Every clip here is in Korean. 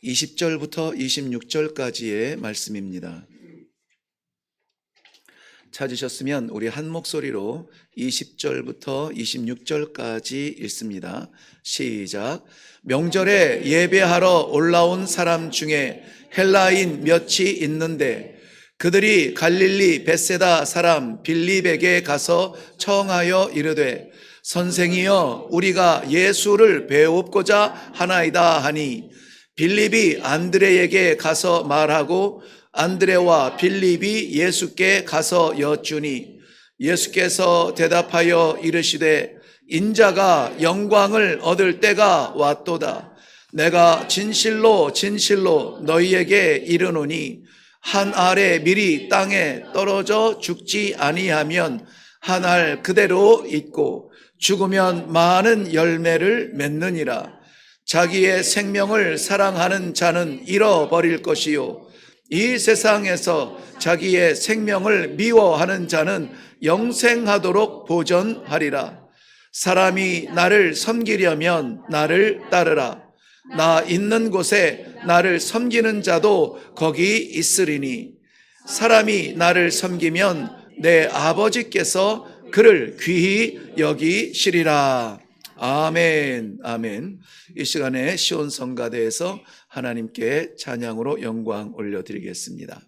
20절부터 26절까지의 말씀입니다. 찾으셨으면 우리 한 목소리로 20절부터 26절까지 읽습니다. 시작. 명절에 예배하러 올라온 사람 중에 헬라인 몇이 있는데 그들이 갈릴리 벳세다 사람 빌립에게 가서 청하여 이르되 선생이여 우리가 예수를 배웁고자 하나이다 하니 빌립이 안드레에게 가서 말하고 안드레와 빌립이 예수께 가서 여쭈니 예수께서 대답하여 이르시되 인자가 영광을 얻을 때가 왔도다. 내가 진실로 진실로 너희에게 이르노니 한 알의 밀이 땅에 떨어져 죽지 아니하면 한 알 그대로 있고 죽으면 많은 열매를 맺느니라. 자기의 생명을 사랑하는 자는 잃어버릴 것이요 이 세상에서 자기의 생명을 미워하는 자는 영생하도록 보전하리라. 사람이 나를 섬기려면 나를 따르라. 나 있는 곳에 나를 섬기는 자도 거기 있으리니 사람이 나를 섬기면 내 아버지께서 그를 귀히 여기시리라. 아멘, 아멘. 이 시간에 시온 성가대에서 하나님께 찬양으로 영광 올려드리겠습니다.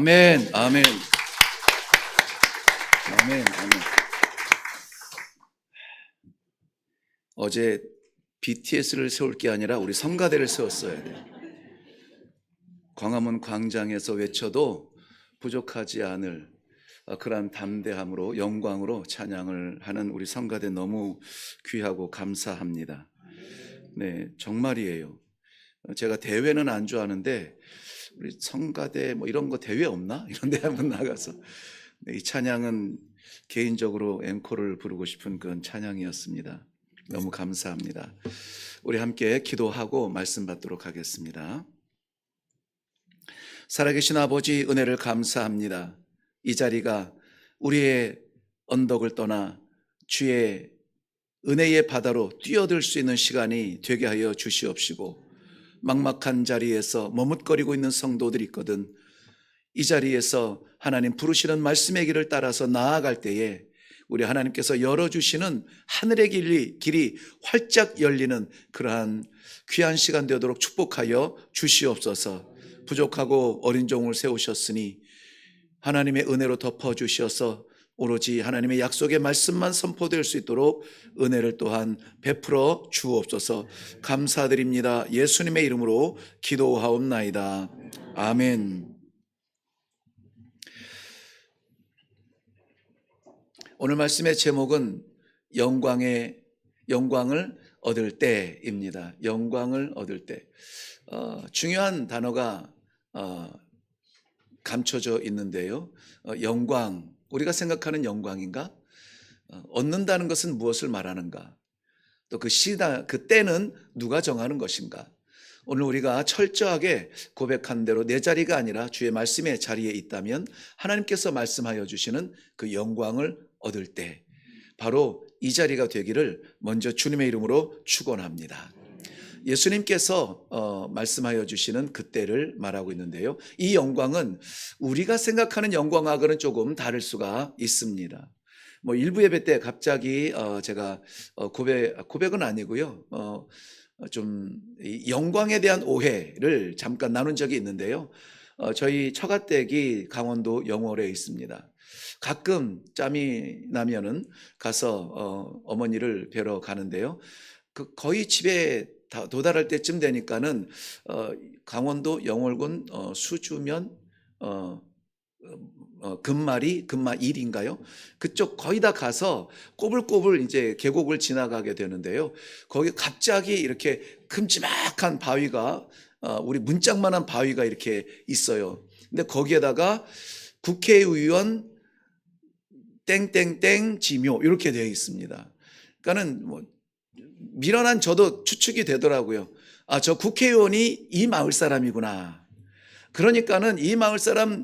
아멘, 아멘, 아멘, 아멘. 어제 BTS를 세울 게 아니라 우리 성가대를 세웠어야 돼. 광화문 광장에서 외쳐도 부족하지 않을 그러한 담대함으로 영광으로 찬양을 하는 우리 성가대 너무 귀하고 감사합니다. 네, 정말이에요. 제가 대회는 안 좋아하는데 우리 성가대 뭐 이런 거 대회 없나? 이런 데 한번 나가서 이 찬양은 개인적으로 앵콜을 부르고 싶은 그런 찬양이었습니다. 너무 감사합니다. 우리 함께 기도하고 말씀 받도록 하겠습니다. 살아계신 아버지, 은혜를 감사합니다. 이 자리가 우리의 언덕을 떠나 주의 은혜의 바다로 뛰어들 수 있는 시간이 되게 하여 주시옵시고, 막막한 자리에서 머뭇거리고 있는 성도들이 있거든 이 자리에서 하나님 부르시는 말씀의 길을 따라서 나아갈 때에 우리 하나님께서 열어주시는 하늘의 길이 활짝 열리는 그러한 귀한 시간 되도록 축복하여 주시옵소서. 부족하고 어린 종을 세우셨으니 하나님의 은혜로 덮어주셔서 오로지 하나님의 약속의 말씀만 선포될 수 있도록 은혜를 또한 베풀어 주옵소서. 감사드립니다. 예수님의 이름으로 기도하옵나이다. 아멘. 오늘 말씀의 제목은 영광을 얻을 때입니다. 영광을 얻을 때. 중요한 단어가 감춰져 있는데요. 영광, 우리가 생각하는 영광인가? 얻는다는 것은 무엇을 말하는가? 또 그 때는 누가 정하는 것인가? 오늘 우리가 철저하게 고백한 대로 내 자리가 아니라 주의 말씀의 자리에 있다면 하나님께서 말씀하여 주시는 그 영광을 얻을 때, 바로 이 자리가 되기를 먼저 주님의 이름으로 축원합니다. 예수님께서 말씀하여 주시는 그때를 말하고 있는데요. 이 영광은 우리가 생각하는 영광하고는 조금 다를 수가 있습니다. 일부 예배 때 갑자기 제가 고백은 아니고요. 좀 영광에 대한 오해를 잠깐 나눈 적이 있는데요. 저희 처가댁이 강원도 영월에 있습니다. 가끔 짬이 나면은 가서 어머니를 뵈러 가는데요. 거의 집에 도달할 때쯤 되니까는 강원도 영월군 수주면 금마일인가요? 그쪽 거의 다 가서 꼬불꼬불 이제 계곡을 지나가게 되는데요. 거기 갑자기 이렇게 큼지막한 바위가 우리 문짝만한 바위가 이렇게 있어요. 근데 거기에다가 국회의원 땡땡땡 지묘 이렇게 되어 있습니다. 그러니까는 미련한 저도 추측이 되더라고요. 저 국회의원이 이 마을 사람이구나. 그러니까는 이 마을 사람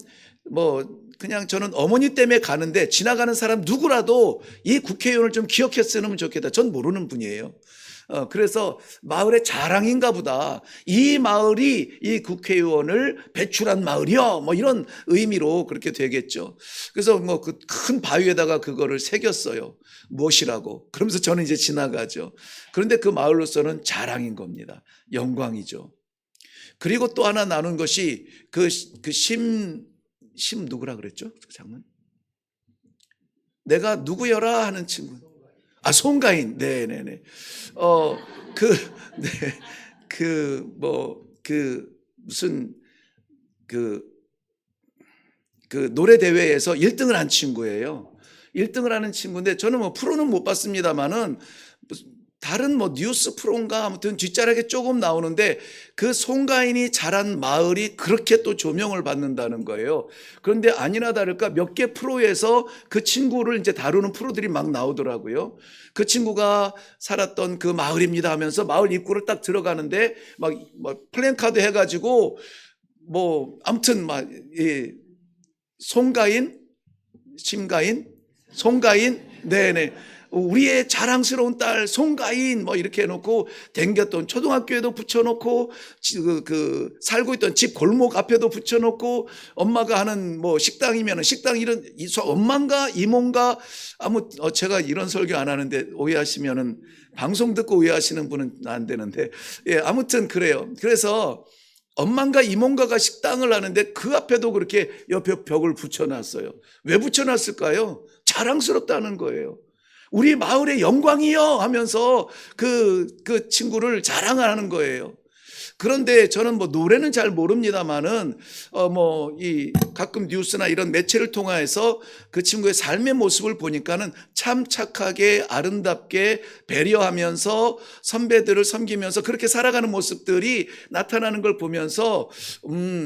그냥 저는 어머니 때문에 가는데 지나가는 사람 누구라도 이 국회의원을 좀 기억했으면 좋겠다. 전 모르는 분이에요. 그래서 마을의 자랑인가 보다. 이 마을이 이 국회의원을 배출한 마을이요. 이런 의미로 그렇게 되겠죠. 그래서 그 큰 바위에다가 그거를 새겼어요. 무엇이라고. 그러면서 저는 이제 지나가죠. 그런데 그 마을로서는 자랑인 겁니다. 영광이죠. 그리고 또 하나 나눈 것이 심 누구라 그랬죠? 그 장면? 내가 누구여라 하는 친구. 송가인. 네네네. 무슨 노래 대회에서 1등을 한 친구예요. 1등을 하는 친구인데 저는 프로는 못 봤습니다만은 다른 뉴스 프로인가 아무튼 뒷자락에 조금 나오는데 그 송가인이 자란 마을이 그렇게 또 조명을 받는다는 거예요. 그런데 아니나 다를까 몇 개 프로에서 그 친구를 이제 다루는 프로들이 막 나오더라고요. 그 친구가 살았던 그 마을입니다 하면서 마을 입구를 딱 들어가는데 막 플랜카드 해가지고 아무튼 송가인, 송가인, 네네. 우리의 자랑스러운 딸 송가인 이렇게 해놓고 댕겼던 초등학교에도 붙여놓고 살고 있던 집 골목 앞에도 붙여놓고 엄마가 하는 식당이면 식당 이런 엄마인가 이모인가 제가 이런 설교 안 하는데 오해하시면은 방송 듣고 오해하시는 분은 안 되는데 아무튼 그래요. 그래서 엄마가 이모가가 식당을 하는데 그 앞에도 그렇게 옆에 벽을 붙여놨어요. 왜 붙여놨을까요? 자랑스럽다는 거예요. 우리 마을의 영광이요 하면서 그 친구를 자랑하는 거예요. 그런데 저는 뭐 노래는 잘 모릅니다만은 가끔 뉴스나 이런 매체를 통해서 그 친구의 삶의 모습을 보니까는 참 착하게 아름답게 배려하면서 선배들을 섬기면서 그렇게 살아가는 모습들이 나타나는 걸 보면서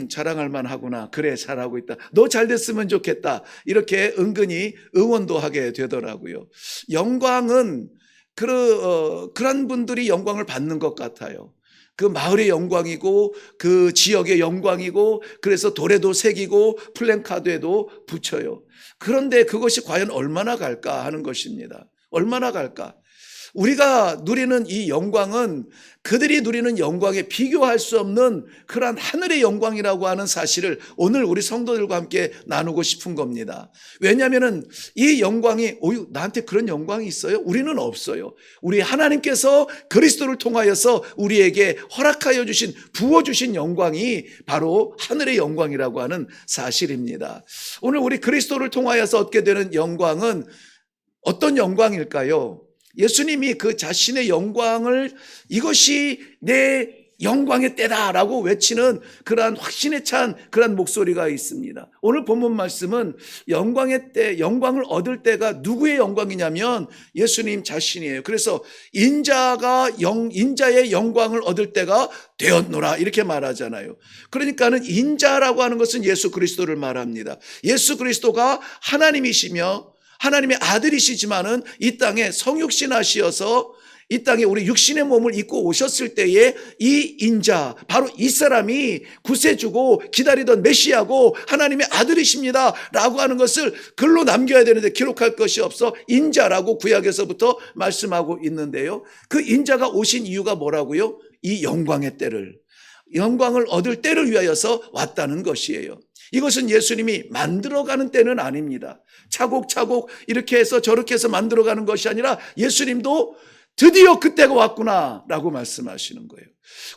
자랑할 만하구나. 그래, 잘하고 있다. 너 잘 됐으면 좋겠다. 이렇게 은근히 응원도 하게 되더라고요. 영광은 그런 분들이 영광을 받는 것 같아요. 그 마을의 영광이고 그 지역의 영광이고 그래서 돌에도 새기고 플랜카드에도 붙여요. 그런데 그것이 과연 얼마나 갈까 하는 것입니다. 얼마나 갈까? 우리가 누리는 이 영광은 그들이 누리는 영광에 비교할 수 없는 그러한 하늘의 영광이라고 하는 사실을 오늘 우리 성도들과 함께 나누고 싶은 겁니다. 왜냐하면 이 영광이 나한테 그런 영광이 있어요? 우리는 없어요. 우리 하나님께서 그리스도를 통하여서 우리에게 허락하여 주신 부어주신 영광이 바로 하늘의 영광이라고 하는 사실입니다. 오늘 우리 그리스도를 통하여서 얻게 되는 영광은 어떤 영광일까요? 예수님이 그 자신의 영광을 이것이 내 영광의 때다라고 외치는 그러한 확신에 찬 그러한 목소리가 있습니다. 오늘 본문 말씀은 영광의 때, 영광을 얻을 때가 누구의 영광이냐면 예수님 자신이에요. 그래서 인자의 영광을 얻을 때가 되었노라 이렇게 말하잖아요. 그러니까는 인자라고 하는 것은 예수 그리스도를 말합니다. 예수 그리스도가 하나님이시며 하나님의 아들이시지만은 이 땅에 성육신하시어서 이 땅에 우리 육신의 몸을 입고 오셨을 때에 이 인자, 바로 이 사람이 구세주고 기다리던 메시아고 하나님의 아들이십니다 라고 하는 것을 글로 남겨야 되는데 기록할 것이 없어 인자라고 구약에서부터 말씀하고 있는데요. 그 인자가 오신 이유가 뭐라고요? 이 영광의 때를, 영광을 얻을 때를 위하여서 왔다는 것이에요. 이것은 예수님이 만들어가는 때는 아닙니다. 차곡차곡 이렇게 해서 저렇게 해서 만들어가는 것이 아니라 예수님도 드디어 그때가 왔구나라고 말씀하시는 거예요.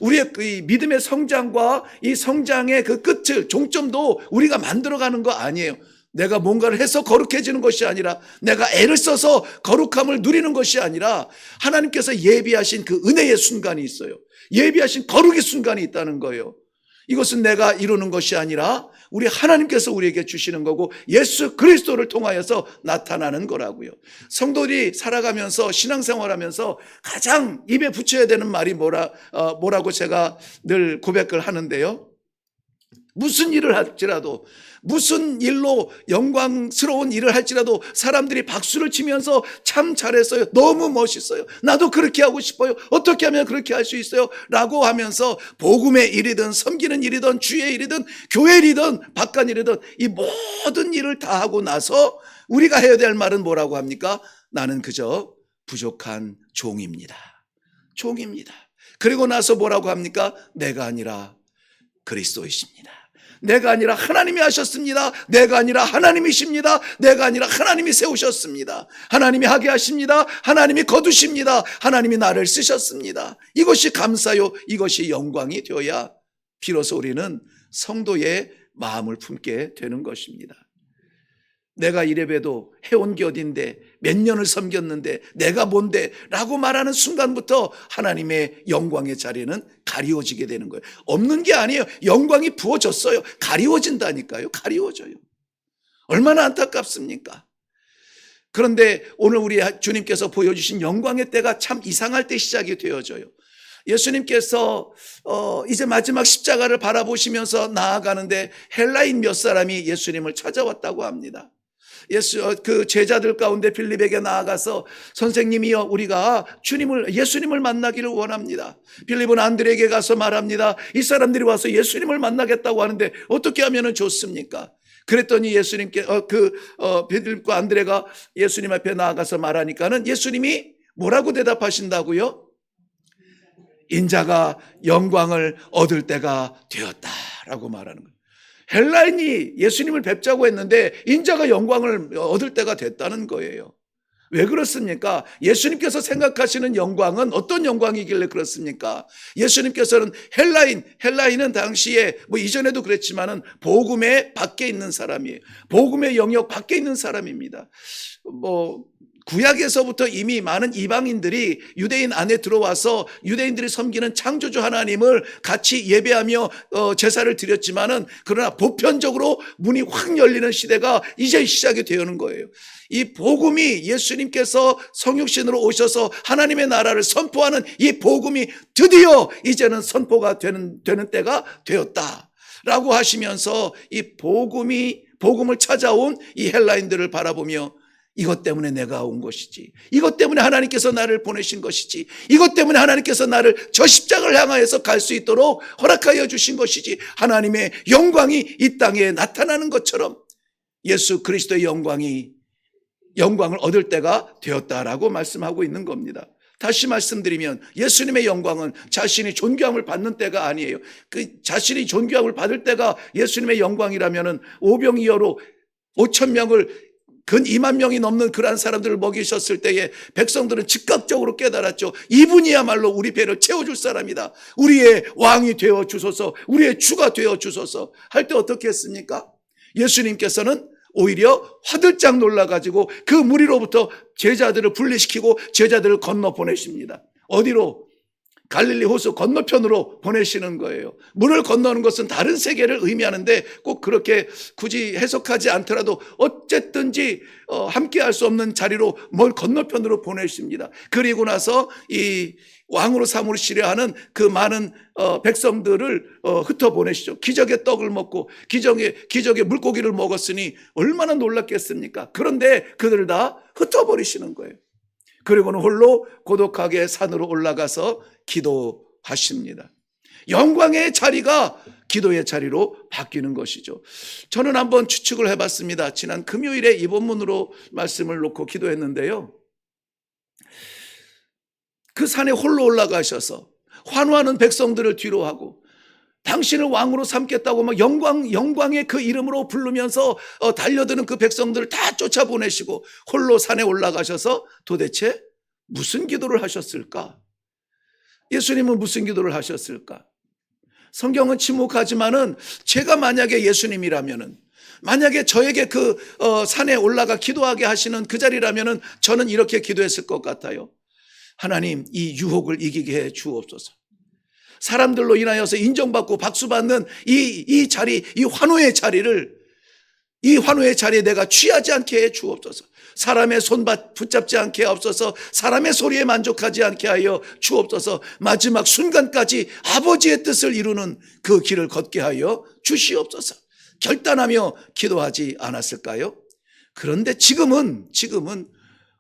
우리의 이 믿음의 성장과 이 성장의 그 끝을, 종점도 우리가 만들어가는 거 아니에요. 내가 뭔가를 해서 거룩해지는 것이 아니라 내가 애를 써서 거룩함을 누리는 것이 아니라 하나님께서 예비하신 그 은혜의 순간이 있어요. 예비하신 거룩의 순간이 있다는 거예요. 이것은 내가 이루는 것이 아니라 우리 하나님께서 우리에게 주시는 거고 예수 그리스도를 통하여서 나타나는 거라고요. 성도들이 살아가면서 신앙생활하면서 가장 입에 붙여야 되는 말이 뭐라고 제가 늘 고백을 하는데요. 무슨 일을 할지라도, 무슨 일로 영광스러운 일을 할지라도 사람들이 박수를 치면서 참 잘했어요, 너무 멋있어요, 나도 그렇게 하고 싶어요, 어떻게 하면 그렇게 할 수 있어요 라고 하면서 복음의 일이든 섬기는 일이든 주의 일이든 교회 일이든 바깥 일이든 이 모든 일을 다 하고 나서 우리가 해야 될 말은 뭐라고 합니까? 나는 그저 부족한 종입니다. 종입니다. 그리고 나서 뭐라고 합니까? 내가 아니라 그리스도이십니다. 내가 아니라 하나님이 하셨습니다. 내가 아니라 하나님이십니다. 내가 아니라 하나님이 세우셨습니다. 하나님이 하게 하십니다. 하나님이 거두십니다. 하나님이 나를 쓰셨습니다. 이것이 감사요, 이것이 영광이 되어야 비로소 우리는 성도의 마음을 품게 되는 것입니다. 내가 이래봬도 해온 게 어딘데, 몇 년을 섬겼는데 내가 뭔데 라고 말하는 순간부터 하나님의 영광의 자리는 가리워지게 되는 거예요. 없는 게 아니에요. 영광이 부어졌어요. 가리워진다니까요. 가리워져요. 얼마나 안타깝습니까? 그런데 오늘 우리 주님께서 보여주신 영광의 때가 참 이상할 때 시작이 되어져요. 예수님께서 이제 마지막 십자가를 바라보시면서 나아가는데 헬라인 몇 사람이 예수님을 찾아왔다고 합니다. 그 제자들 가운데 빌립에게 나아가서 선생님이여, 우리가 예수님을 만나기를 원합니다. 빌립은 안드레에게 가서 말합니다. 이 사람들이 와서 예수님을 만나겠다고 하는데 어떻게 하면 좋습니까? 그랬더니 빌립과 안드레가 예수님 앞에 나아가서 말하니까는 예수님이 뭐라고 대답하신다고요? 인자가 영광을 얻을 때가 되었다라고 말하는 거예요. 헬라인이 예수님을 뵙자고 했는데 인자가 영광을 얻을 때가 됐다는 거예요. 왜 그렇습니까? 예수님께서 생각하시는 영광은 어떤 영광이길래 그렇습니까? 예수님께서는 헬라인은 당시에 뭐 이전에도 그랬지만은 복음의 밖에 있는 사람이에요. 복음의 영역 밖에 있는 사람입니다. 뭐 구약에서부터 이미 많은 이방인들이 유대인 안에 들어와서 유대인들이 섬기는 창조주 하나님을 같이 예배하며 제사를 드렸지만은, 그러나 보편적으로 문이 확 열리는 시대가 이제 시작이 되는 거예요. 이 복음이, 예수님께서 성육신으로 오셔서 하나님의 나라를 선포하는 이 복음이 드디어 이제는 선포가 되는 때가 되었다라고 하시면서, 이 복음을 찾아온 이 헬라인들을 바라보며, 이것 때문에 내가 온 것이지, 이것 때문에 하나님께서 나를 보내신 것이지, 이것 때문에 하나님께서 나를 저 십자가를 향하여서 갈 수 있도록 허락하여 주신 것이지, 하나님의 영광이 이 땅에 나타나는 것처럼 예수 그리스도의 영광을 얻을 때가 되었다라고 말씀하고 있는 겁니다. 다시 말씀드리면, 예수님의 영광은 자신이 존귀함을 받는 때가 아니에요. 그 자신이 존귀함을 받을 때가 예수님의 영광이라면은 오병이어로 5천 명을, 근 2만 명이 넘는 그러한 사람들을 먹이셨을 때에 백성들은 즉각적으로 깨달았죠. 이분이야말로 우리 배를 채워줄 사람이다. 우리의 왕이 되어 주소서, 우리의 주가 되어 주소서 할 때 어떻게 했습니까? 예수님께서는 오히려 화들짝 놀라가지고 그 무리로부터 제자들을 분리시키고 제자들을 건너 보내십니다. 어디로? 갈릴리 호수 건너편으로 보내시는 거예요. 물을 건너는 것은 다른 세계를 의미하는데, 꼭 그렇게 굳이 해석하지 않더라도 어쨌든지 함께 할 수 없는 자리로 멀 건너편으로 보내십니다. 그리고 나서 이 왕으로 삼으시려 하는 그 많은 백성들을 흩어보내시죠. 기적의 떡을 먹고 기적의 물고기를 먹었으니 얼마나 놀랐겠습니까? 그런데 그들을 다 흩어버리시는 거예요. 그리고는 홀로 고독하게 산으로 올라가서 기도하십니다. 영광의 자리가 기도의 자리로 바뀌는 것이죠. 저는 한번 추측을 해봤습니다. 지난 금요일에 이 본문으로 말씀을 놓고 기도했는데요, 그 산에 홀로 올라가셔서 환호하는 백성들을 뒤로하고 당신을 왕으로 삼겠다고 막 영광의 그 이름으로 부르면서 달려드는 그 백성들을 다 쫓아보내시고 홀로 산에 올라가셔서 도대체 무슨 기도를 하셨을까? 예수님은 무슨 기도를 하셨을까? 성경은 침묵하지만은, 제가 만약에 예수님이라면은, 만약에 저에게 그 산에 올라가 기도하게 하시는 그 자리라면은 저는 이렇게 기도했을 것 같아요. 하나님, 이 유혹을 이기게 해 주옵소서. 사람들로 인하여서 인정받고 박수받는 이 자리, 이 환호의 자리에 내가 취하지 않게 해 주옵소서. 사람의 손 붙잡지 않게 하옵소서. 사람의 소리에 만족하지 않게 하여 주옵소서. 마지막 순간까지 아버지의 뜻을 이루는 그 길을 걷게 하여 주시옵소서. 결단하며 기도하지 않았을까요? 그런데 지금은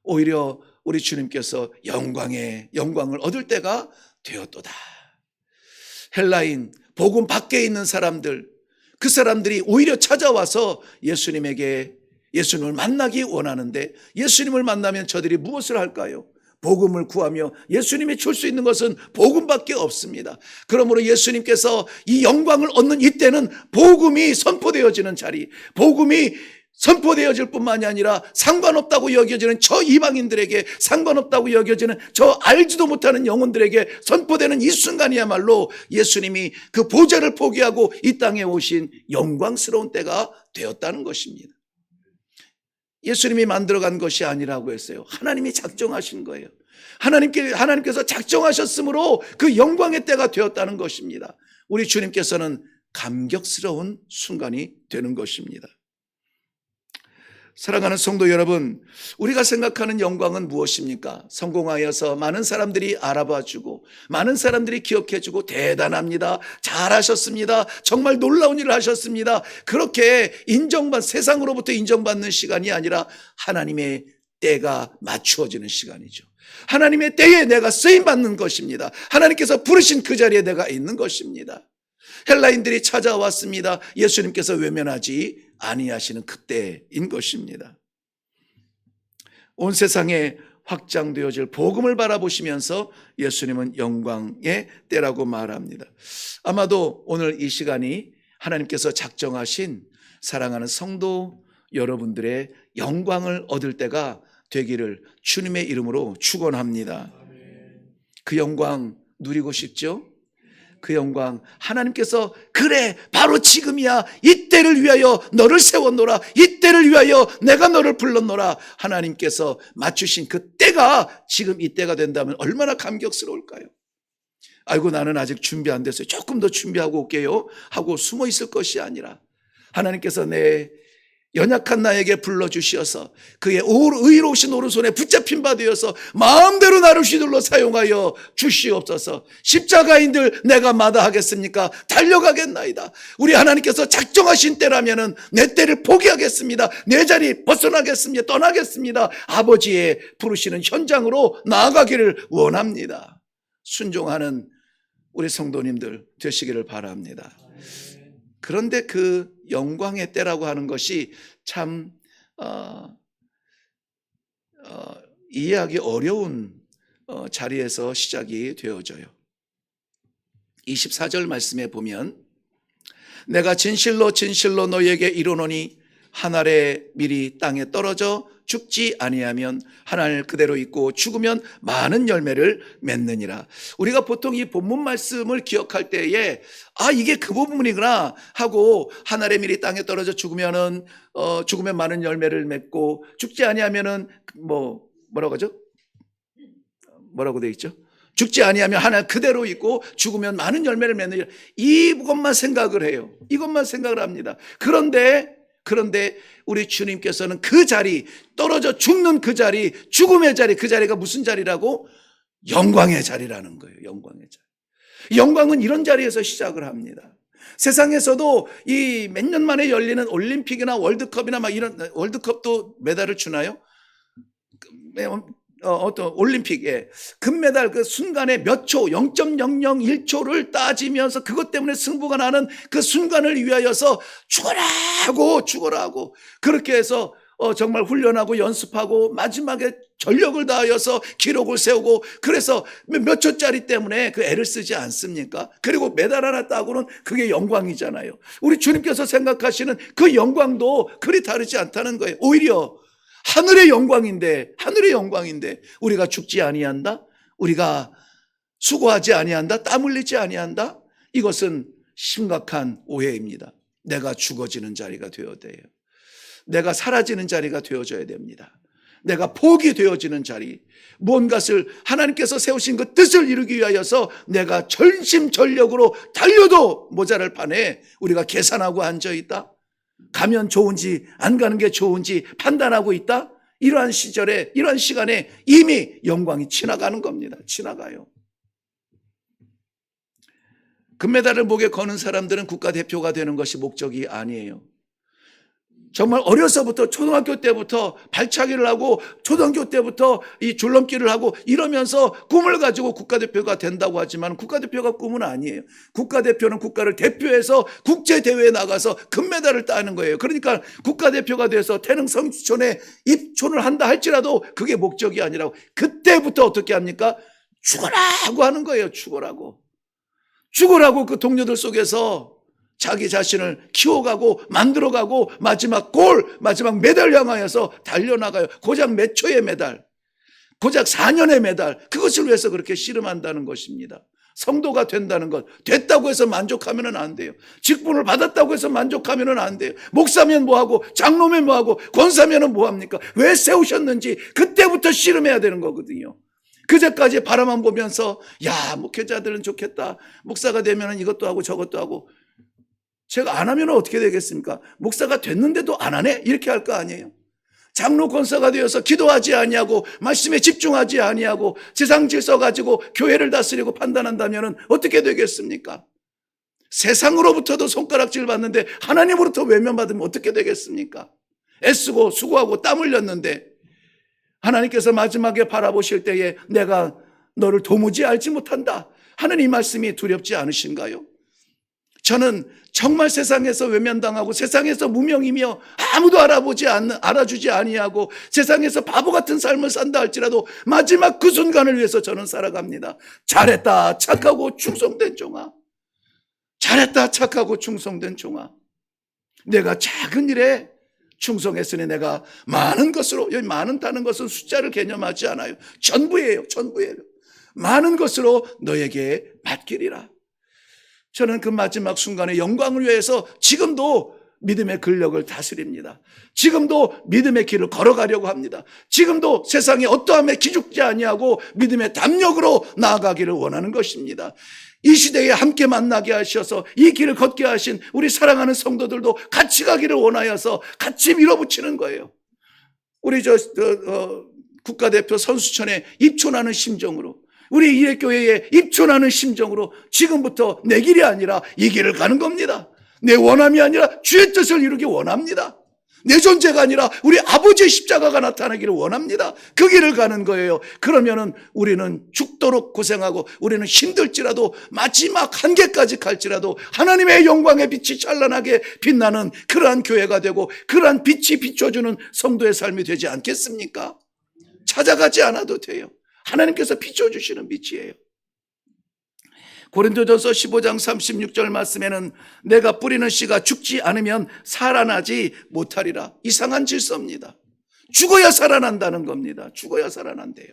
오히려 우리 주님께서 영광을 얻을 때가 되었도다. 헬라인, 복음 밖에 있는 사람들, 그 사람들이 오히려 찾아와서 예수님을 만나기 원하는데, 예수님을 만나면 저들이 무엇을 할까요? 복음을 구하며 예수님이 줄 수 있는 것은 복음밖에 없습니다. 그러므로 예수님께서 이 영광을 얻는 이때는 복음이 선포되어지는 자리, 복음이 선포되어질 뿐만이 아니라 상관없다고 여겨지는 저 이방인들에게, 상관없다고 여겨지는 저 알지도 못하는 영혼들에게 선포되는 이 순간이야말로 예수님이 그 보좌를 포기하고 이 땅에 오신 영광스러운 때가 되었다는 것입니다. 예수님이 만들어간 것이 아니라고 했어요. 하나님이 작정하신 거예요. 하나님께서 작정하셨으므로 그 영광의 때가 되었다는 것입니다. 우리 주님께서는 감격스러운 순간이 되는 것입니다. 사랑하는 성도 여러분, 우리가 생각하는 영광은 무엇입니까? 성공하여서 많은 사람들이 알아봐주고 많은 사람들이 기억해주고 대단합니다, 잘하셨습니다, 정말 놀라운 일을 하셨습니다, 그렇게 세상으로부터 인정받는 시간이 아니라 하나님의 때가 맞추어지는 시간이죠. 하나님의 때에 내가 쓰임받는 것입니다. 하나님께서 부르신 그 자리에 내가 있는 것입니다. 헬라인들이 찾아왔습니다. 예수님께서 외면하지 아니하시는 그때인 것입니다. 온 세상에 확장되어질 복음을 바라보시면서 예수님은 영광의 때라고 말합니다. 아마도 오늘 이 시간이 하나님께서 작정하신 사랑하는 성도 여러분들의 영광을 얻을 때가 되기를 주님의 이름으로 축원합니다. 그 영광 누리고 싶죠? 그 영광 하나님께서 그래 바로 지금이야, 이때를 위하여 너를 세웠노라, 이때를 위하여 내가 너를 불렀노라, 하나님께서 맞추신 그 때가 지금 이때가 된다면 얼마나 감격스러울까요? 아이고 나는 아직 준비 안 됐어요, 조금 더 준비하고 올게요 하고 숨어 있을 것이 아니라 하나님께서 내 연약한 나에게 불러주시어서 그의 의로우신 오른손에 붙잡힌 바 되어서 마음대로 나를 휘둘러 사용하여 주시옵소서. 십자가인들 내가 마다하겠습니까? 달려가겠나이다. 우리 하나님께서 작정하신 때라면 내 때를 포기하겠습니다. 내 자리 벗어나겠습니다. 떠나겠습니다. 아버지의 부르시는 현장으로 나아가기를 원합니다. 순종하는 우리 성도님들 되시기를 바랍니다. 그런데 그 영광의 때라고 하는 것이 참 이해하기 어려운 자리에서 시작이 되어져요. 24절 말씀에 보면 내가 진실로 진실로 너희에게 이르노니 한 알의 밀이 땅에 떨어져 죽지 아니하면 한 알 그대로 있고 죽으면 많은 열매를 맺느니라. 우리가 보통 이 본문 말씀을 기억할 때에 이게 그 부분이구나 하고, 한 알의 밀이 땅에 떨어져 죽으면 많은 열매를 맺고 죽지 아니하면은 뭐라고 하죠? 뭐라고 되어 있죠? 죽지 아니하면 한 알 그대로 있고 죽으면 많은 열매를 맺느니라. 이것만 생각을 해요. 이것만 생각을 합니다. 그런데 우리 주님께서는 그 자리, 떨어져 죽는 그 자리, 죽음의 자리, 그 자리가 무슨 자리라고? 영광의 자리라는 거예요. 영광의 자리. 영광은 이런 자리에서 시작을 합니다. 세상에서도 이 몇 년 만에 열리는 올림픽이나 월드컵이나 막 이런, 월드컵도 메달을 주나요? 어떤 올림픽에 금메달 그 순간에 몇 초, 0.001초를 따지면서 그것 때문에 승부가 나는 그 순간을 위하여서 죽어라 하고 그렇게 해서 정말 훈련하고 연습하고 마지막에 전력을 다하여서 기록을 세우고, 그래서 몇 초짜리 때문에 그 애를 쓰지 않습니까? 그리고 메달 하나 따고는 그게 영광이잖아요. 우리 주님께서 생각하시는 그 영광도 그리 다르지 않다는 거예요. 오히려 하늘의 영광인데 우리가 죽지 아니한다? 우리가 수고하지 아니한다? 땀 흘리지 아니한다? 이것은 심각한 오해입니다. 내가 죽어지는 자리가 되어야 돼요. 내가 사라지는 자리가 되어져야 됩니다. 내가 포기되어지는 자리, 무언가를 하나님께서 세우신 그 뜻을 이루기 위하여서 내가 전심전력으로 달려도 모자랄 판에 우리가 계산하고 앉아있다? 가면 좋은지 안 가는 게 좋은지 판단하고 있다? 이러한 시절에, 이러한 시간에 이미 영광이 지나가는 겁니다. 지나가요. 금메달을 목에 거는 사람들은 국가대표가 되는 것이 목적이 아니에요. 정말 어려서부터 초등학교 때부터 발차기를 하고 초등학교 때부터 이 줄넘기를 하고 이러면서 꿈을 가지고 국가대표가 된다고 하지만 국가대표가 꿈은 아니에요. 국가대표는 국가를 대표해서 국제대회에 나가서 금메달을 따는 거예요. 그러니까 국가대표가 돼서 태릉 성지촌에 입촌을 한다 할지라도 그게 목적이 아니라고, 그때부터 어떻게 합니까? 죽어라고 하는 거예요. 죽어라고 그 동료들 속에서 자기 자신을 키워가고 만들어가고 마지막 마지막 메달 향하여서 달려나가요. 고작 몇 초의 메달, 고작 4년의 메달, 그것을 위해서 그렇게 씨름한다는 것입니다. 성도가 된다는 것, 됐다고 해서 만족하면 안 돼요. 직분을 받았다고 해서 만족하면 안 돼요. 목사면 뭐하고 장로면 뭐하고 권사면 뭐합니까? 왜 세우셨는지 그때부터 씨름해야 되는 거거든요. 그제까지 바라만 보면서 목회자들은 좋겠다, 목사가 되면 이것도 하고 저것도 하고, 제가 안 하면 어떻게 되겠습니까? 목사가 됐는데도 안 하네? 이렇게 할 거 아니에요? 장로 권사가 되어서 기도하지 아니하고 말씀에 집중하지 아니하고 세상 질서 가지고 교회를 다스리고 판단한다면 어떻게 되겠습니까? 세상으로부터도 손가락질 받는데 하나님으로부터 외면받으면 어떻게 되겠습니까? 애쓰고 수고하고 땀 흘렸는데 하나님께서 마지막에 바라보실 때에 내가 너를 도무지 알지 못한다 하는 이 말씀이 두렵지 않으신가요? 저는 정말 세상에서 외면당하고 세상에서 무명이며 아무도 알아주지 아니하고 세상에서 바보 같은 삶을 산다 할지라도 마지막 그 순간을 위해서 저는 살아갑니다. 잘했다 착하고 충성된 종아, 잘했다 착하고 충성된 종아, 내가 작은 일에 충성했으니 내가 많은 것으로, 여기 많다는 것은 숫자를 개념하지 않아요. 전부예요. 전부예요. 많은 것으로 너에게 맡기리라. 저는 그 마지막 순간에 영광을 위해서 지금도 믿음의 근력을 다스립니다. 지금도 믿음의 길을 걸어가려고 합니다. 지금도 세상에 어떠함에 기죽지 아니하고 믿음의 담력으로 나아가기를 원하는 것입니다. 이 시대에 함께 만나게 하셔서 이 길을 걷게 하신 우리 사랑하는 성도들도 같이 가기를 원하여서 같이 밀어붙이는 거예요. 우리 국가대표 선수촌에 입촌하는 심정으로, 우리 일회교회에 입촌하는 심정으로 지금부터 내 길이 아니라 이 길을 가는 겁니다. 내 원함이 아니라 주의 뜻을 이루기 원합니다. 내 존재가 아니라 우리 아버지의 십자가가 나타나기를 원합니다. 그 길을 가는 거예요. 그러면은 우리는 죽도록 고생하고 우리는 힘들지라도 마지막 한계까지 갈지라도 하나님의 영광의 빛이 찬란하게 빛나는 그러한 교회가 되고 그러한 빛이 비춰주는 성도의 삶이 되지 않겠습니까? 찾아가지 않아도 돼요. 하나님께서 비춰주시는 빛이에요. 고린도전서 15장 36절 말씀에는 내가 뿌리는 씨가 죽지 않으면 살아나지 못하리라. 이상한 질서입니다. 죽어야 살아난다는 겁니다. 죽어야 살아난대요.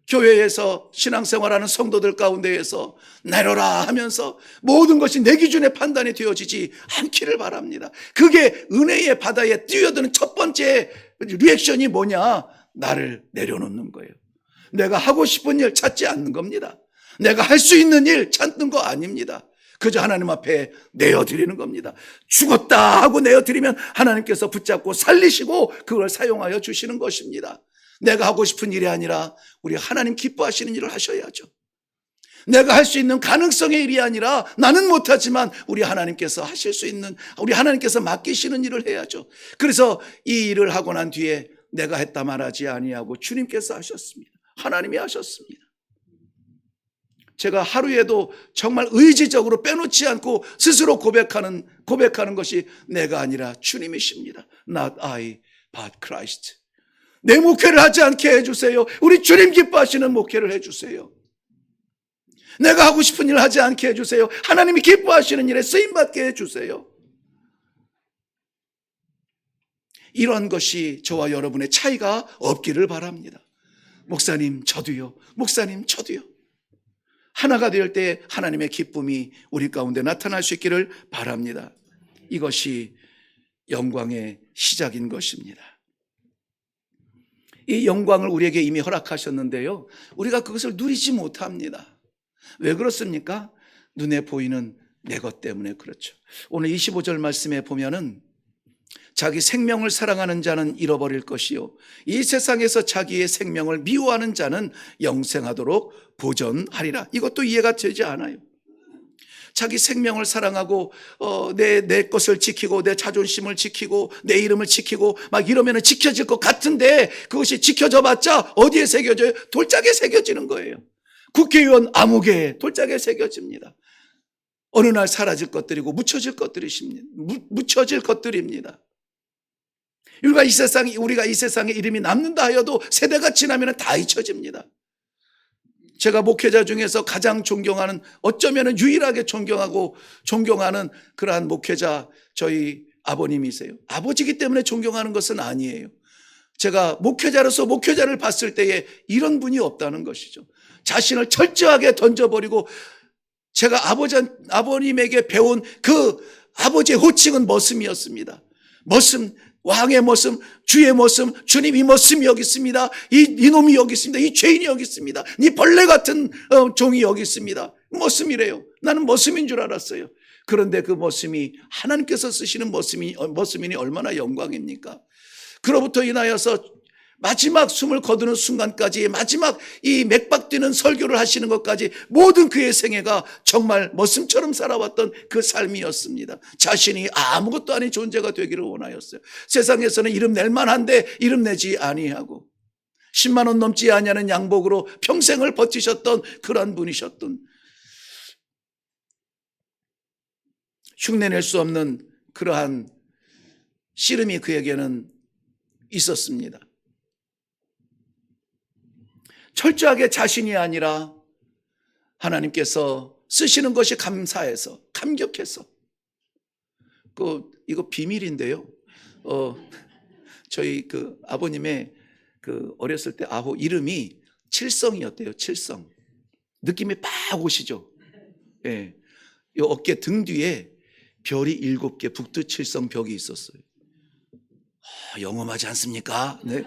교회에서 신앙생활하는 성도들 가운데에서 내려라 하면서 모든 것이 내 기준의 판단이 되어지지 않기를 바랍니다. 그게 은혜의 바다에 뛰어드는 첫 번째 리액션이 뭐냐? 나를 내려놓는 거예요. 내가 하고 싶은 일 찾지 않는 겁니다. 내가 할 수 있는 일 찾는 거 아닙니다. 그저 하나님 앞에 내어드리는 겁니다. 죽었다 하고 내어드리면 하나님께서 붙잡고 살리시고 그걸 사용하여 주시는 것입니다. 내가 하고 싶은 일이 아니라 우리 하나님 기뻐하시는 일을 하셔야죠. 내가 할 수 있는 가능성의 일이 아니라 나는 못하지만 우리 하나님께서 하실 수 있는, 우리 하나님께서 맡기시는 일을 해야죠. 그래서 이 일을 하고 난 뒤에 내가 했다 말하지 아니하고 주님께서 하셨습니다. 하나님이 하셨습니다. 제가 하루에도 정말 의지적으로 빼놓지 않고 스스로 고백하는 것이 내가 아니라 주님이십니다. Not I, but Christ. 내 목회를 하지 않게 해주세요. 우리 주님 기뻐하시는 목회를 해주세요. 내가 하고 싶은 일을 하지 않게 해주세요. 하나님이 기뻐하시는 일에 쓰임받게 해주세요. 이런 것이 저와 여러분의 차이가 없기를 바랍니다. 목사님 저도요. 목사님 저도요. 하나가 될 때 하나님의 기쁨이 우리 가운데 나타날 수 있기를 바랍니다. 이것이 영광의 시작인 것입니다. 이 영광을 우리에게 이미 허락하셨는데요, 우리가 그것을 누리지 못합니다. 왜 그렇습니까? 눈에 보이는 내 것 때문에 그렇죠. 오늘 25절 말씀에 보면은 자기 생명을 사랑하는 자는 잃어버릴 것이요 이 세상에서 자기의 생명을 미워하는 자는 영생하도록 보전하리라. 이것도 이해가 되지 않아요. 자기 생명을 사랑하고 내 것을 지키고 내 자존심을 지키고 내 이름을 지키고 막 이러면 지켜질 것 같은데 그것이 지켜져 봤자 어디에 새겨져요? 돌짝에 새겨지는 거예요. 국회의원 아무개 돌짝에 새겨집니다. 어느 날 사라질 것들이고 묻혀질 것들입니다. 우리가 이 세상에 이름이 남는다 하여도 세대가 지나면 다 잊혀집니다. 제가 목회자 중에서 가장 존경하는, 어쩌면 유일하게 존경하는 그러한 목회자 저희 아버님이세요. 아버지이기 때문에 존경하는 것은 아니에요. 제가 목회자로서 목회자를 봤을 때에 이런 분이 없다는 것이죠. 자신을 철저하게 던져버리고 제가 아버님에게 배운 그 아버지의 호칭은 머슴이었습니다. 머슴, 왕의 머슴, 주의 머슴, 주님이 머슴이 여기 있습니다. 이놈이 여기 있습니다. 이 죄인이 여기 있습니다. 이 벌레 같은 종이 여기 있습니다. 머슴이래요. 나는 머슴인 줄 알았어요. 그런데 그 머슴이 하나님께서 쓰시는 머슴이니 얼마나 영광입니까? 그로부터 인하여서 마지막 숨을 거두는 순간까지, 마지막 이 맥박 뛰는 설교를 하시는 것까지 모든 그의 생애가 정말 머슴처럼 살아왔던 그 삶이었습니다. 자신이 아무것도 아닌 존재가 되기를 원하였어요. 세상에서는 이름 낼 만한데 이름 내지 아니하고 10만 원 넘지 아니하는 양복으로 평생을 버티셨던 그런 분이셨던, 흉내낼 수 없는 그러한 씨름이 그에게는 있었습니다. 철저하게 자신이 아니라 하나님께서 쓰시는 것이 감사해서, 감격해서. 이거 비밀인데요. 저희 그 아버님의 그 어렸을 때 아호 이름이 칠성이었대요. 칠성. 느낌이 팍 오시죠? 예. 이 어깨 등 뒤에 별이 7개 북두칠성 벽이 있었어요. 영험하지 않습니까? 네.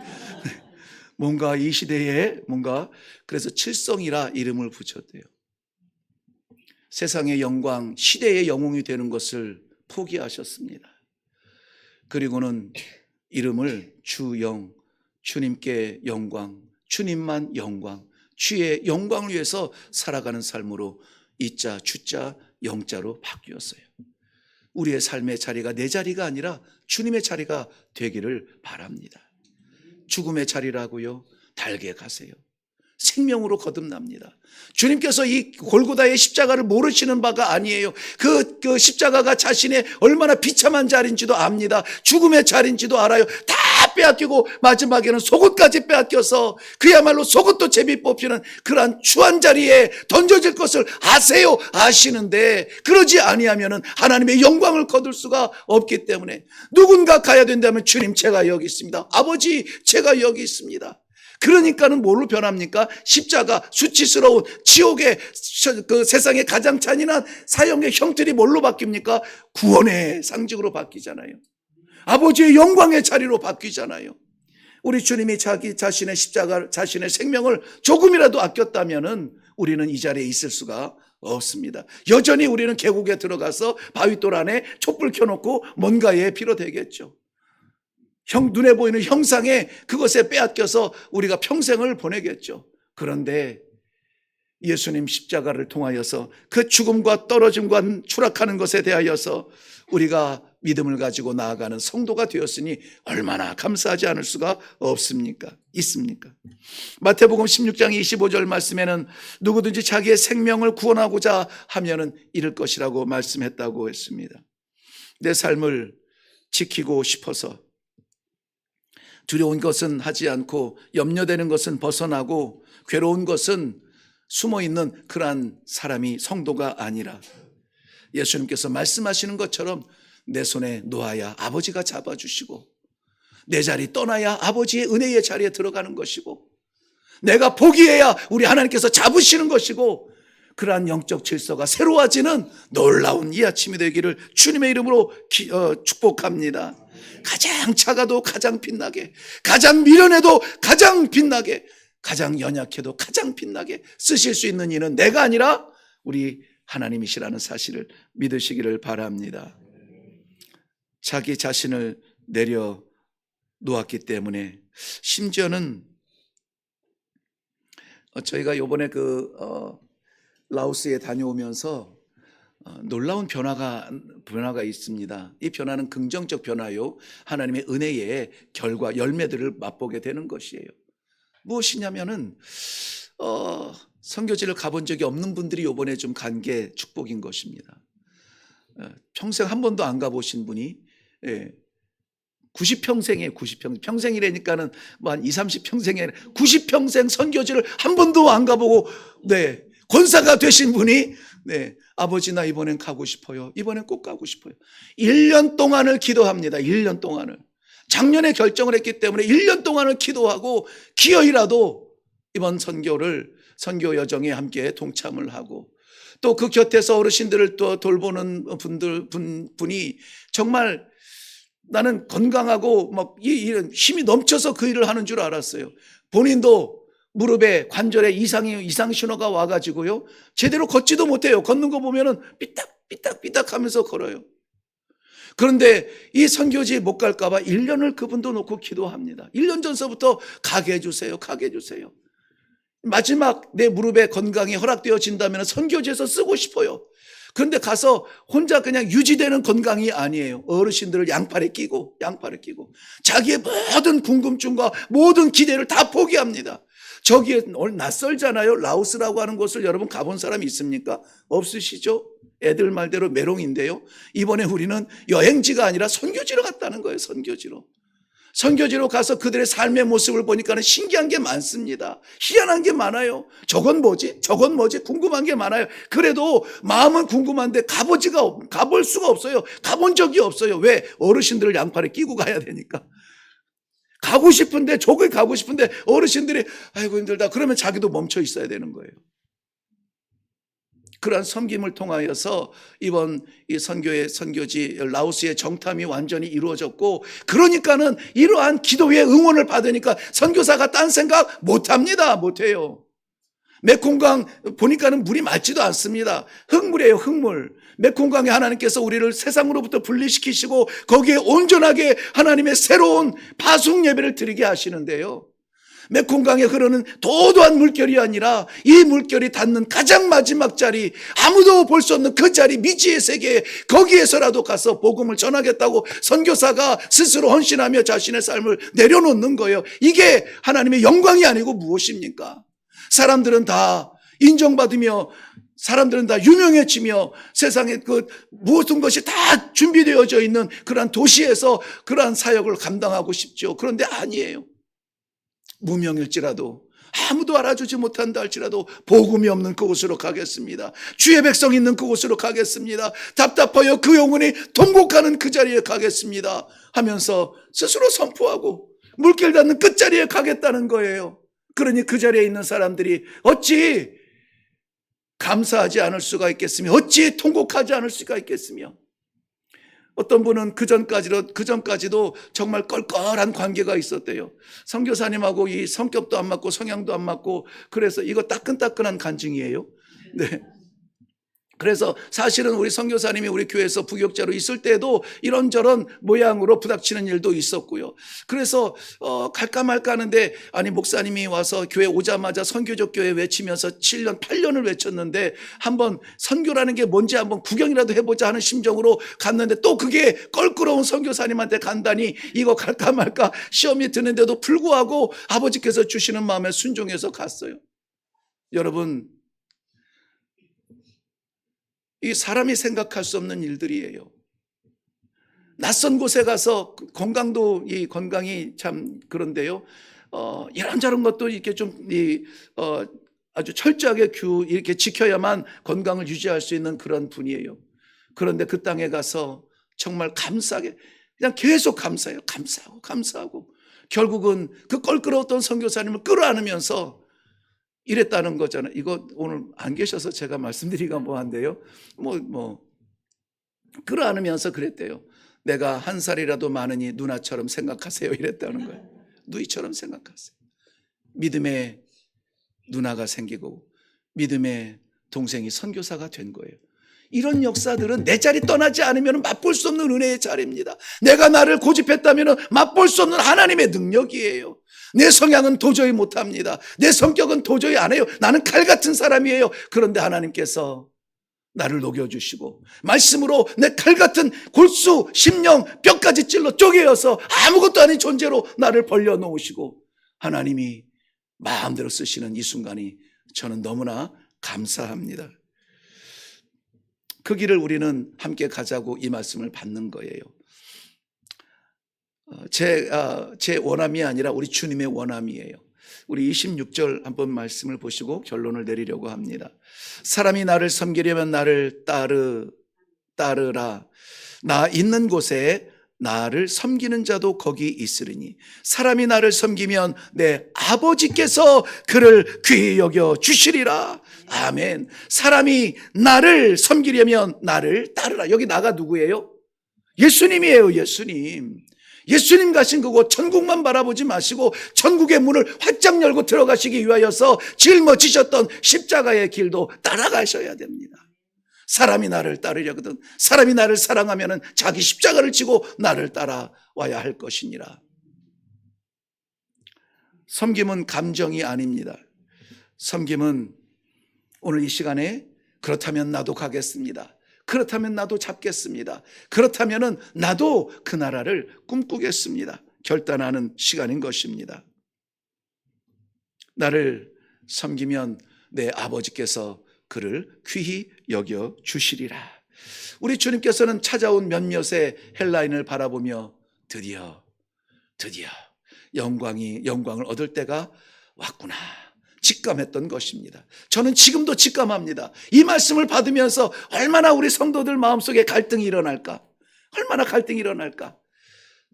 뭔가 이 시대에 뭔가 그래서 칠성이라 이름을 붙였대요. 세상의 영광, 시대의 영웅이 되는 것을 포기하셨습니다. 그리고는 이름을 주영, 주님께 영광, 주님만 영광, 주의 영광을 위해서 살아가는 삶으로 이자, 주자, 영자로 바뀌었어요. 우리의 삶의 자리가 내 자리가 아니라 주님의 자리가 되기를 바랍니다. 죽음의 자리라고요? 달게 가세요. 생명으로 거듭납니다. 주님께서 이 골고다의 십자가를 모르시는 바가 아니에요. 그 십자가가 자신의 얼마나 비참한 자리인지도 압니다. 죽음의 자리인지도 알아요. 다 빼앗기고 마지막에는 속옷까지 빼앗겨서 그야말로 속옷도 제비 뽑히는 그러한 추한 자리에 던져질 것을 아세요. 아시는데 그러지 아니하면은 하나님의 영광을 거둘 수가 없기 때문에 누군가 가야 된다면 주님 제가 여기 있습니다. 아버지 제가 여기 있습니다. 그러니까는 뭘로 변합니까? 십자가, 수치스러운 지옥의 그 세상의 가장 잔인한 사형의 형틀이 뭘로 바뀝니까? 구원의 상징으로 바뀌잖아요. 아버지의 영광의 자리로 바뀌잖아요. 우리 주님이 자기 자신의 십자가, 자신의 생명을 조금이라도 아꼈다면은 우리는 이 자리에 있을 수가 없습니다. 여전히 우리는 계곡에 들어가서 바위돌 안에 촛불 켜놓고 뭔가에 빌어대겠죠. 눈에 보이는 형상에 그것에 빼앗겨서 우리가 평생을 보내겠죠. 그런데 예수님 십자가를 통하여서 그 죽음과 떨어짐과 추락하는 것에 대하여서 우리가 믿음을 가지고 나아가는 성도가 되었으니 얼마나 감사하지 않을 수가 없습니까? 있습니까? 마태복음 16장 25절 말씀에는 누구든지 자기의 생명을 구원하고자 하면은 잃을 것이라고 말씀했다고 했습니다. 내 삶을 지키고 싶어서 두려운 것은 하지 않고 염려되는 것은 벗어나고 괴로운 것은 숨어있는 그러한 사람이 성도가 아니라 예수님께서 말씀하시는 것처럼 내 손에 놓아야 아버지가 잡아주시고 내 자리 떠나야 아버지의 은혜의 자리에 들어가는 것이고 내가 포기해야 우리 하나님께서 잡으시는 것이고 그러한 영적 질서가 새로워지는 놀라운 이 아침이 되기를 주님의 이름으로 축복합니다. 가장 작아도 가장 빛나게, 가장 미련해도 가장 빛나게, 가장 연약해도 가장 빛나게 쓰실 수 있는 이는 내가 아니라 우리 하나님이시라는 사실을 믿으시기를 바랍니다. 자기 자신을 내려 놓았기 때문에 심지어는 저희가 이번에 라오스에 다녀오면서 놀라운 변화가 있습니다. 이 변화는 긍정적 변화요. 하나님의 은혜의 결과, 열매들을 맛보게 되는 것이에요. 무엇이냐면은 선교지를 가본 적이 없는 분들이 이번에 좀 간 게 축복인 것입니다. 평생 한 번도 안 가보신 분이 90평생이에요. 90평생. 평생이라니까는 뭐 한 20, 30평생에 90평생 선교지를 한 번도 안 가보고 권사가 되신 분이 아버지 나 이번엔 가고 싶어요. 이번엔 꼭 가고 싶어요. 1년 동안을 기도합니다. 1년 동안을. 작년에 결정을 했기 때문에 1년 동안을 기도하고 기어이라도 이번 선교 여정에 함께 동참을 하고 또 그 곁에서 어르신들을 또 돌보는 분이 정말 나는 건강하고 막 이런 힘이 넘쳐서 그 일을 하는 줄 알았어요. 본인도 무릎에 관절에 이상 신호가 와가지고요. 제대로 걷지도 못해요. 걷는 거 보면은 삐딱삐딱 하면서 걸어요. 그런데 이 선교지에 못 갈까봐 1년을 그분도 놓고 기도합니다. 1년 전서부터 가게 해주세요. 가게 해주세요. 마지막 내 무릎에 건강이 허락되어진다면 선교지에서 쓰고 싶어요. 그런데 가서 혼자 그냥 유지되는 건강이 아니에요. 어르신들을 양팔에 끼고 자기의 모든 궁금증과 모든 기대를 다 포기합니다. 저기에 낯설잖아요. 라오스라고 하는 곳을 여러분 가본 사람이 있습니까? 없으시죠? 애들 말대로 메롱인데요. 이번에 우리는 여행지가 아니라 선교지로 갔다는 거예요. 선교지로. 선교지로 가서 그들의 삶의 모습을 보니까 신기한 게 많습니다. 희한한 게 많아요. 저건 뭐지? 저건 뭐지? 궁금한 게 많아요. 그래도 마음은 궁금한데 가볼 수가 없어요. 가본 적이 없어요. 왜? 어르신들을 양팔에 끼고 가야 되니까. 가고 싶은데, 저기 가고 싶은데 어르신들이 아이고 힘들다. 그러면 자기도 멈춰 있어야 되는 거예요. 그러한 섬김을 통하여서 이번 이 선교지 라오스의 정탐이 완전히 이루어졌고, 그러니까는 이러한 기도의 응원을 받으니까 선교사가 딴 생각 못합니다. 못해요. 메콩강 보니까는 물이 맑지도 않습니다. 흙물이에요, 흙물. 메콩강에 하나님께서 우리를 세상으로부터 분리시키시고 거기에 온전하게 하나님의 새로운 파송 예배를 드리게 하시는데요, 메콩강에 흐르는 도도한 물결이 아니라 이 물결이 닿는 가장 마지막 자리, 아무도 볼 수 없는 그 자리, 미지의 세계, 거기에서라도 가서 복음을 전하겠다고 선교사가 스스로 헌신하며 자신의 삶을 내려놓는 거예요. 이게 하나님의 영광이 아니고 무엇입니까? 사람들은 다 인정받으며, 사람들은 다 유명해지며, 세상에 그 모든 것이 다 준비되어져 있는 그러한 도시에서 그러한 사역을 감당하고 싶죠. 그런데 아니에요. 무명일지라도, 아무도 알아주지 못한다 할지라도 복음이 없는 그곳으로 가겠습니다. 주의 백성 있는 그곳으로 가겠습니다. 답답하여 그 영혼이 통곡하는 그 자리에 가겠습니다 하면서 스스로 선포하고 물길 닿는 끝자리에 가겠다는 거예요. 그러니 그 자리에 있는 사람들이 어찌 감사하지 않을 수가 있겠으며, 어찌 통곡하지 않을 수가 있겠으며, 어떤 분은 그 전까지도 정말 껄껄한 관계가 있었대요. 선교사님하고 이 성격도 안 맞고 성향도 안 맞고, 그래서 이거 따끈따끈한 간증이에요. 네. 그래서 사실은 우리 선교사님이 우리 교회에서 부교육자로 있을 때도 이런저런 모양으로 부닥치는 일도 있었고요. 그래서 갈까 말까 하는데, 아니 목사님이 와서 교회 오자마자 선교적 교회 외치면서 7년 8년을 외쳤는데, 한번 선교라는 게 뭔지 한번 구경이라도 해보자 하는 심정으로 갔는데, 또 그게 껄끄러운 선교사님한테 간다니 이거 갈까 말까 시험이 드는데도 불구하고 아버지께서 주시는 마음에 순종해서 갔어요. 여러분, 이 사람이 생각할 수 없는 일들이에요. 낯선 곳에 가서 이 건강이 참 그런데요. 이런저런 것도 이렇게 좀 아주 철저하게 이렇게 지켜야만 건강을 유지할 수 있는 그런 분이에요. 그런데 그 땅에 가서 정말 감사하게 그냥 계속 감사해요. 감사하고 결국은 그 껄끄러웠던 선교사님을 끌어안으면서 이랬다는 거잖아요. 이거 오늘 안 계셔서 제가 말씀드리기가 뭐한데요. 끌어안으면서 그랬대요. 내가 한 살이라도 많으니 누나처럼 생각하세요. 이랬다는 거예요. 누이처럼 생각하세요. 믿음의 누나가 생기고 믿음의 동생이 선교사가 된 거예요. 이런 역사들은 내 자리 떠나지 않으면 맛볼 수 없는 은혜의 자리입니다. 내가 나를 고집했다면 맛볼 수 없는 하나님의 능력이에요. 내 성향은 도저히 못합니다. 내 성격은 도저히 안 해요. 나는 칼 같은 사람이에요. 그런데 하나님께서 나를 녹여주시고 말씀으로 내 칼 같은 골수, 심령, 뼈까지 찔러 쪼개어서 아무것도 아닌 존재로 나를 벌려놓으시고 하나님이 마음대로 쓰시는 이 순간이 저는 너무나 감사합니다. 그 길을 우리는 함께 가자고 이 말씀을 받는 거예요. 제 원함이 아니라 우리 주님의 원함이에요. 우리 26절 한번 말씀을 보시고 결론을 내리려고 합니다. 사람이 나를 섬기려면 나를 따르라. 나 있는 곳에 나를 섬기는 자도 거기 있으리니 사람이 나를 섬기면 내 아버지께서 그를 귀히 여겨 주시리라. 아멘. 사람이 나를 섬기려면 나를 따르라. 여기 나가 누구예요? 예수님이에요. 예수님 가신 그곳 천국만 바라보지 마시고 천국의 문을 활짝 열고 들어가시기 위하여서 짊어지셨던 십자가의 길도 따라가셔야 됩니다. 사람이 나를 따르려거든 사람이 나를 사랑하면 자기 십자가를 지고 나를 따라와야 할 것이니라. 섬김은 감정이 아닙니다. 섬김은 오늘 이 시간에 그렇다면 나도 가겠습니다. 그렇다면 나도 잡겠습니다. 그렇다면 나도 그 나라를 꿈꾸겠습니다. 결단하는 시간인 것입니다. 나를 섬기면 내 아버지께서 그를 귀히 여겨 주시리라. 우리 주님께서는 찾아온 몇몇의 헬라인을 바라보며 드디어 드디어 영광을 얻을 때가 왔구나 직감했던 것입니다. 저는 지금도 직감합니다. 이 말씀을 받으면서 얼마나 우리 성도들 마음속에 갈등이 일어날까? 얼마나 갈등이 일어날까?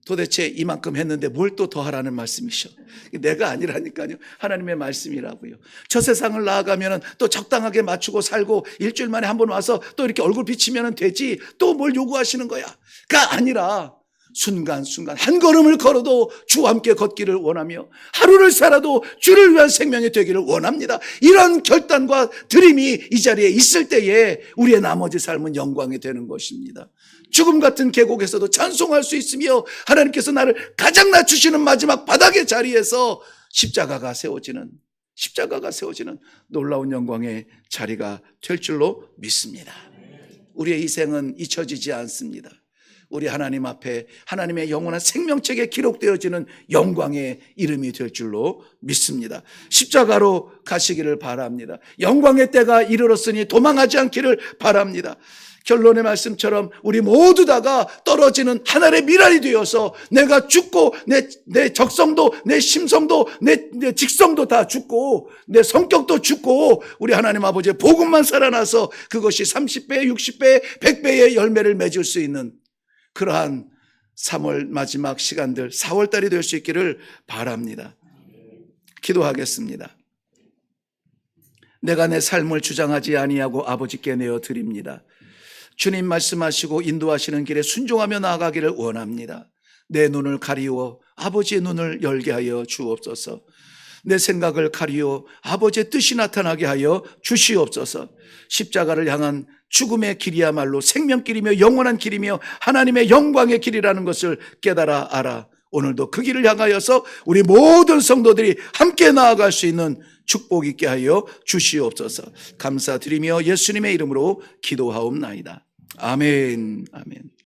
도대체 이만큼 했는데 뭘 또 더 하라는 말씀이셔. 내가 아니라니까요. 하나님의 말씀이라고요. 저 세상을 나아가면 또 적당하게 맞추고 살고 일주일 만에 한 번 와서 또 이렇게 얼굴 비치면 되지 또 뭘 요구하시는 거야.가 아니라 순간순간 한 걸음을 걸어도 주와 함께 걷기를 원하며 하루를 살아도 주를 위한 생명이 되기를 원합니다. 이런 결단과 드림이 이 자리에 있을 때에 우리의 나머지 삶은 영광이 되는 것입니다. 죽음 같은 계곡에서도 찬송할 수 있으며 하나님께서 나를 가장 낮추시는 마지막 바닥의 자리에서 십자가가 세워지는 놀라운 영광의 자리가 될 줄로 믿습니다. 우리의 희생은 잊혀지지 않습니다. 우리 하나님 앞에 하나님의 영원한 생명책에 기록되어지는 영광의 이름이 될 줄로 믿습니다. 십자가로 가시기를 바랍니다. 영광의 때가 이르렀으니 도망하지 않기를 바랍니다. 결론의 말씀처럼 우리 모두 다가 떨어지는 하늘의 미랄이 되어서 내가 죽고 내 적성도 내 심성도 내 직성도 다 죽고 내 성격도 죽고 우리 하나님 아버지의 복음만 살아나서 그것이 30배 60배 100배의 열매를 맺을 수 있는 그러한 3월 마지막 시간들 4월달이 될 수 있기를 바랍니다. 기도하겠습니다. 내가 내 삶을 주장하지 아니하고 아버지께 내어 드립니다. 주님 말씀하시고 인도하시는 길에 순종하며 나아가기를 원합니다. 내 눈을 가리워 아버지의 눈을 열게 하여 주옵소서. 내 생각을 가리워 아버지의 뜻이 나타나게 하여 주시옵소서. 십자가를 향한 죽음의 길이야말로 생명길이며 영원한 길이며 하나님의 영광의 길이라는 것을 깨달아 알아 오늘도 그 길을 향하여서 우리 모든 성도들이 함께 나아갈 수 있는 축복 있게 하여 주시옵소서. 감사드리며 예수님의 이름으로 기도하옵나이다. 아멘. 아멘.